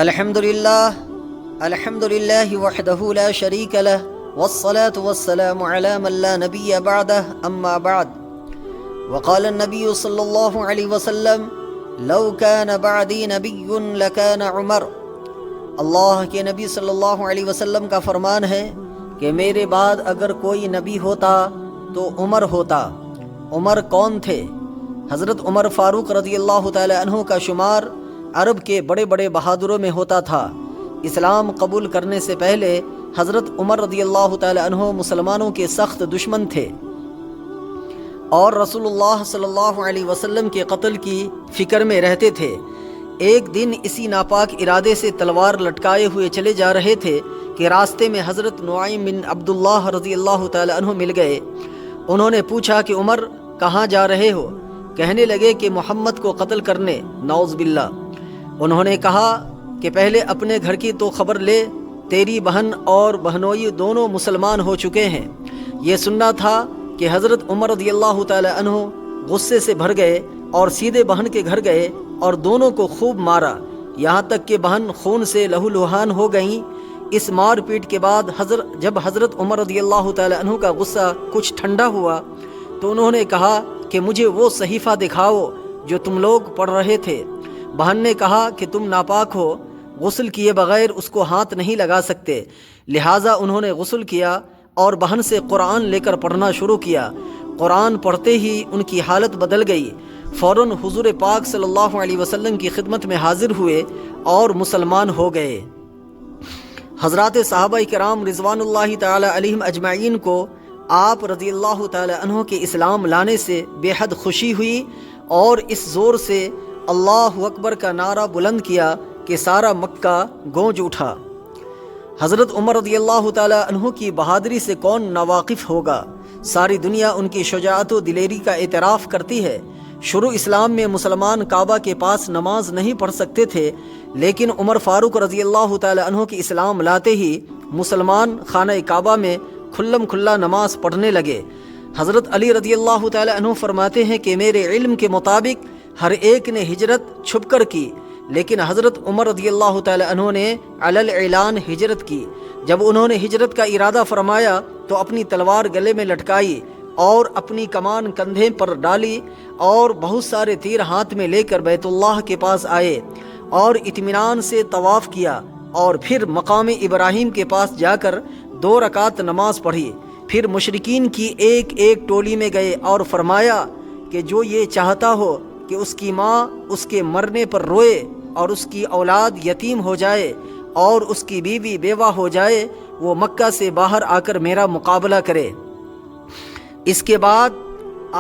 الحمدللہ وحدہ لا شریک لہ والصلاة والسلام علی من لا نبی بعدہ اما بعد وقال النبی صلی اللہ علیہ وسلم لو کان بعدی نبی لکان عمر۔ اللہ کے نبی صلی اللہ علیہ وسلم کا فرمان ہے کہ میرے بعد اگر کوئی نبی ہوتا تو عمر ہوتا۔ عمر کون تھے؟ حضرت عمر فاروق رضی اللہ تعالی عنہ کا شمار عرب کے بڑے بڑے بہادروں میں ہوتا تھا۔ اسلام قبول کرنے سے پہلے حضرت عمر رضی اللہ تعالی عنہ مسلمانوں کے سخت دشمن تھے اور رسول اللہ صلی اللہ علیہ وسلم کے قتل کی فکر میں رہتے تھے۔ ایک دن اسی ناپاک ارادے سے تلوار لٹکائے ہوئے چلے جا رہے تھے کہ راستے میں حضرت نعیم بن عبداللہ رضی اللہ تعالی عنہ مل گئے۔ انہوں نے پوچھا کہ عمر کہاں جا رہے ہو؟ کہنے لگے کہ محمد کو قتل کرنے، نعوذ باللہ۔ انہوں نے کہا کہ پہلے اپنے گھر کی تو خبر لے، تیری بہن اور بہنوئی دونوں مسلمان ہو چکے ہیں۔ یہ سننا تھا کہ حضرت عمر رضی اللہ تعالی عنہ غصے سے بھر گئے اور سیدھے بہن کے گھر گئے اور دونوں کو خوب مارا، یہاں تک کہ بہن خون سے لہو لہان ہو گئیں۔ اس مار پیٹ کے بعد جب حضرت عمر رضی اللہ تعالی عنہ کا غصہ کچھ ٹھنڈا ہوا تو انہوں نے کہا کہ مجھے وہ صحیفہ دکھاؤ جو تم لوگ پڑھ رہے تھے۔ بہن نے کہا کہ تم ناپاک ہو، غسل کیے بغیر اس کو ہاتھ نہیں لگا سکتے، لہٰذا انہوں نے غسل کیا اور بہن سے قرآن لے کر پڑھنا شروع کیا۔ قرآن پڑھتے ہی ان کی حالت بدل گئی، فوراً حضور پاک صلی اللہ علیہ وسلم کی خدمت میں حاضر ہوئے اور مسلمان ہو گئے۔ حضرات صحابہ کرام رضوان اللہ تعالی علیہم اجمعین کو آپ رضی اللہ تعالی عنہ کے اسلام لانے سے بے حد خوشی ہوئی اور اس زور سے اللہ اکبر کا نعرہ بلند کیا کہ سارا مکہ گونج اٹھا۔ حضرت عمر رضی اللہ تعالی عنہ کی بہادری سے کون ناواقف ہوگا؟ ساری دنیا ان کی شجاعت و دلیری کا اعتراف کرتی ہے۔ شروع اسلام میں مسلمان کعبہ کے پاس نماز نہیں پڑھ سکتے تھے، لیکن عمر فاروق رضی اللہ تعالی عنہ کی اسلام لاتے ہی مسلمان خانہ کعبہ میں کھلم کھلا نماز پڑھنے لگے۔ حضرت علی رضی اللہ تعالی عنہ فرماتے ہیں کہ میرے علم کے مطابق ہر ایک نے ہجرت چھپ کر کی، لیکن حضرت عمر رضی اللہ تعالی عنہ نے علی الاعلان ہجرت کی۔ جب انہوں نے ہجرت کا ارادہ فرمایا تو اپنی تلوار گلے میں لٹکائی اور اپنی کمان کندھے پر ڈالی اور بہت سارے تیر ہاتھ میں لے کر بیت اللہ کے پاس آئے اور اطمینان سے طواف کیا، اور پھر مقام ابراہیم کے پاس جا کر 2 رکعت نماز پڑھی۔ پھر مشرکین کی ایک ایک ٹولی میں گئے اور فرمایا کہ جو یہ چاہتا ہو کہ اس کی ماں اس کے مرنے پر روئے اور اس کی اولاد یتیم ہو جائے اور اس کی بیوی بیوہ ہو جائے، وہ مکہ سے باہر آ کر میرا مقابلہ کرے۔ اس کے بعد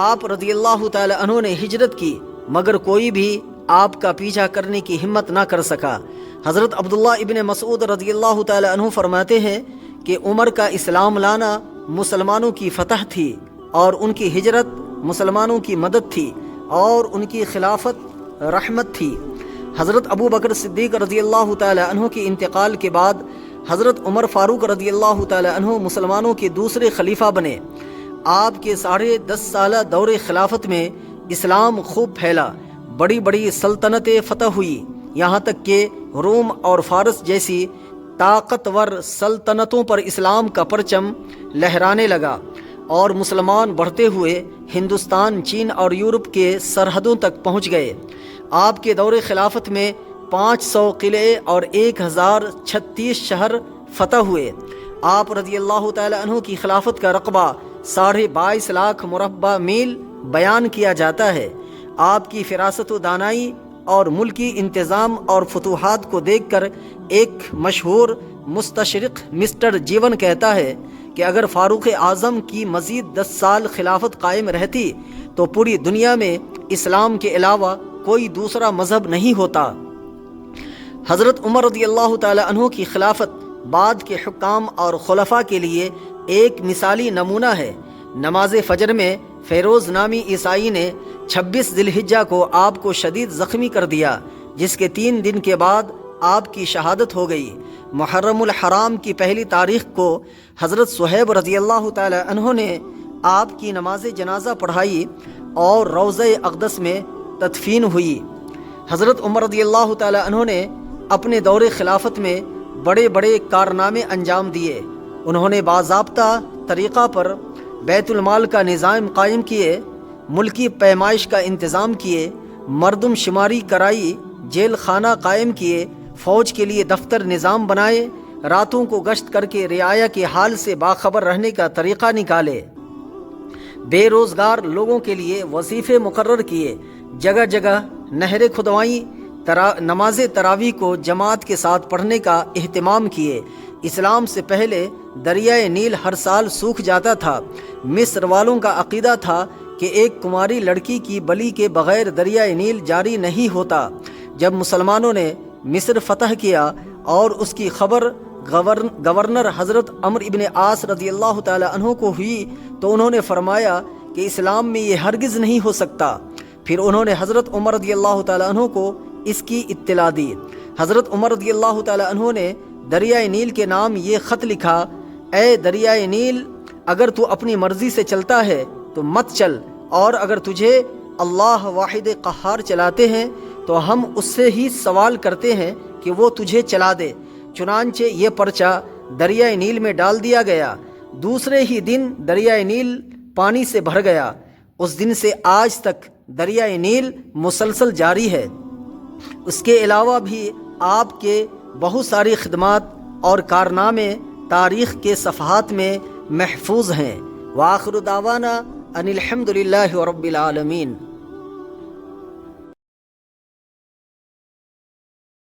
آپ رضی اللہ تعالی عنہ نے ہجرت کی، مگر کوئی بھی آپ کا پیچھا کرنے کی ہمت نہ کر سکا۔ حضرت عبداللہ ابن مسعود رضی اللہ تعالی عنہ فرماتے ہیں کہ عمر کا اسلام لانا مسلمانوں کی فتح تھی اور ان کی ہجرت مسلمانوں کی مدد تھی اور ان کی خلافت رحمت تھی۔ حضرت ابو بکر صدیق رضی اللہ تعالی عنہ کے انتقال کے بعد حضرت عمر فاروق رضی اللہ تعالی عنہ مسلمانوں کے دوسرے خلیفہ بنے۔ آپ کے 10.5 سالہ دور خلافت میں اسلام خوب پھیلا، بڑی بڑی سلطنتیں فتح ہوئی، یہاں تک کہ روم اور فارس جیسی طاقتور سلطنتوں پر اسلام کا پرچم لہرانے لگا اور مسلمان بڑھتے ہوئے ہندوستان، چین اور یورپ کے سرحدوں تک پہنچ گئے۔ آپ کے دور خلافت میں 500 قلعے اور 1036 شہر فتح ہوئے۔ آپ رضی اللہ تعالی عنہ کی خلافت کا رقبہ 22.5 لاکھ مربع میل بیان کیا جاتا ہے۔ آپ کی فراست و دانائی اور ملکی انتظام اور فتوحات کو دیکھ کر ایک مشہور مستشرق مسٹر جیون کہتا ہے کہ اگر فاروق اعظم کی مزید 10 سال خلافت قائم رہتی تو پوری دنیا میں اسلام کے علاوہ کوئی دوسرا مذہب نہیں ہوتا۔ حضرت عمر رضی اللہ تعالی عنہ کی خلافت بعد کے حکام اور خلفاء کے لیے ایک مثالی نمونہ ہے۔ نماز فجر میں فیروز نامی عیسائی نے 26 ذی الحجہ کو آپ کو شدید زخمی کر دیا، جس کے 3 دن کے بعد آپ کی شہادت ہو گئی۔ محرم الحرام کی پہلی تاریخ کو حضرت صہیب رضی اللہ تعالی عنہ نے آپ کی نماز جنازہ پڑھائی اور روضہ اقدس میں تدفین ہوئی۔ حضرت عمر رضی اللہ تعالی عنہ نے اپنے دور خلافت میں بڑے بڑے کارنامے انجام دیے۔ انہوں نے باضابطہ طریقہ پر بیت المال کا نظام قائم کیے، ملکی پیمائش کا انتظام کیے، مردم شماری کرائی، جیل خانہ قائم کیے، فوج کے لیے دفتر نظام بنائے، راتوں کو گشت کر کے رعایا کے حال سے باخبر رہنے کا طریقہ نکالے، بے روزگار لوگوں کے لیے وظیفے مقرر کیے، جگہ جگہ نہریں کھدوائیں، نماز تراویح کو جماعت کے ساتھ پڑھنے کا اہتمام کیے۔ اسلام سے پہلے دریائے نیل ہر سال سوکھ جاتا تھا۔ مصر والوں کا عقیدہ تھا کہ ایک کماری لڑکی کی بلی کے بغیر دریائے نیل جاری نہیں ہوتا۔ جب مسلمانوں نے مصر فتح کیا اور اس کی خبر گورنر حضرت عمرو ابن عاص رضی اللہ تعالی عنہ کو ہوئی تو انہوں نے فرمایا کہ اسلام میں یہ ہرگز نہیں ہو سکتا۔ پھر انہوں نے حضرت عمر رضی اللہ تعالی عنہ کو اس کی اطلاع دی۔ حضرت عمر رضی اللہ تعالی عنہ نے دریائے نیل کے نام یہ خط لکھا: اے دریائے نیل، اگر تو اپنی مرضی سے چلتا ہے تو مت چل، اور اگر تجھے اللہ واحد قہار چلاتے ہیں تو ہم اس سے ہی سوال کرتے ہیں کہ وہ تجھے چلا دے۔ چنانچہ یہ پرچہ دریائے نیل میں ڈال دیا گیا۔ دوسرے ہی دن دریائے نیل پانی سے بھر گیا۔ اس دن سے آج تک دریائے نیل مسلسل جاری ہے۔ اس کے علاوہ بھی آپ کے بہت ساری خدمات اور کارنامے تاریخ کے صفحات میں محفوظ ہیں۔ وآخر دعوانا ان الحمد للہ رب العالمین۔